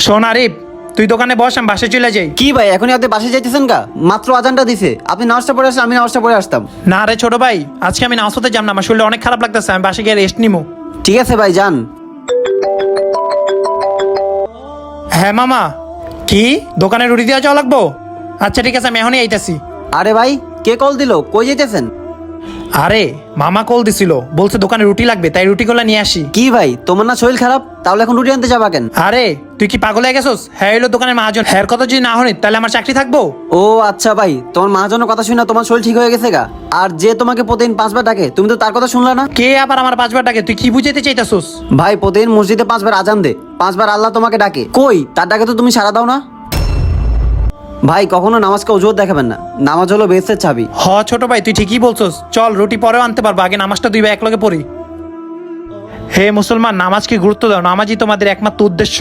শোন আরিফ, তুই দোকানে বস, আমি বাসায় চলে যাই। কি ভাই এখনই আপনি বাসে যাইতেছেন গা? মাত্র আজানটা দিছে, আপনি নামাজটা পড়ে আসলে আমি নামাজটা পড়ে আসতাম। না রে ছোট ভাই, আজকে আমি নামাজ পড়তে যাব না, আমার শরীরে অনেক খারাপ লাগতেছে, আমি বাসায় গিয়ে রেস্ট নিবো। ঠিক আছে ভাই যান। হ্যাঁ মামা, কি দোকানে রুটি দেওয়া যাওয়া লাগবো? আচ্ছা ঠিক আছে, আমি এখনই আইতাছি। আরে ভাই কে কল দিল, কই যাইতেছেন? আরে মামা কল দিছিল, বলছে দোকানে রুটি লাগবে, তাই রুটিগুলো নিয়ে আসি। কি ভাই তোমার না শরীর খারাপ, তাহলে এখন রুটি আনতে যাবা কেন? আরে তুই কি পাগল হয়ে গেছস? হ্যাঁ এলো দোকানের মহাজন, হ্যার কথা যদি না হনি তাহলে আমার চাকরি থাকবো? ও আচ্ছা ভাই, তোমার মহাজনের কথা শুনে তোমার শরীর ঠিক হয়ে গেছে গা? আর যে তোমাকে প্রতিদিন 5 বার ডাকে, তুমি তো তার কথা শুনলা না? কে আবার আমার 5 বার ডাকে? তুই কি বুঝাইতে চাইতাছস? ভাই প্রতিদিন মসজিদে 5 বার আজান দে, 5 বার আল্লাহ তোমাকে ডাকে, কই তার ডাকে তো তুমি সাড়া দাও না। ভাই কখনো নামাজকে অজুহাত দেখাবেন না, নামাজ হলো বেহেশতের চাবি। হ ছোট ভাই, তুই ঠিকই বলছস, চল রুটি পরেও আনতে পারবো, আগে নামাজটা দুই ভাই একলগে পড়ি। হে মুসলমান, নামাজকে গুরুত্ব দাও, নামাজই তোমাদের একমাত্র উদ্দেশ্য।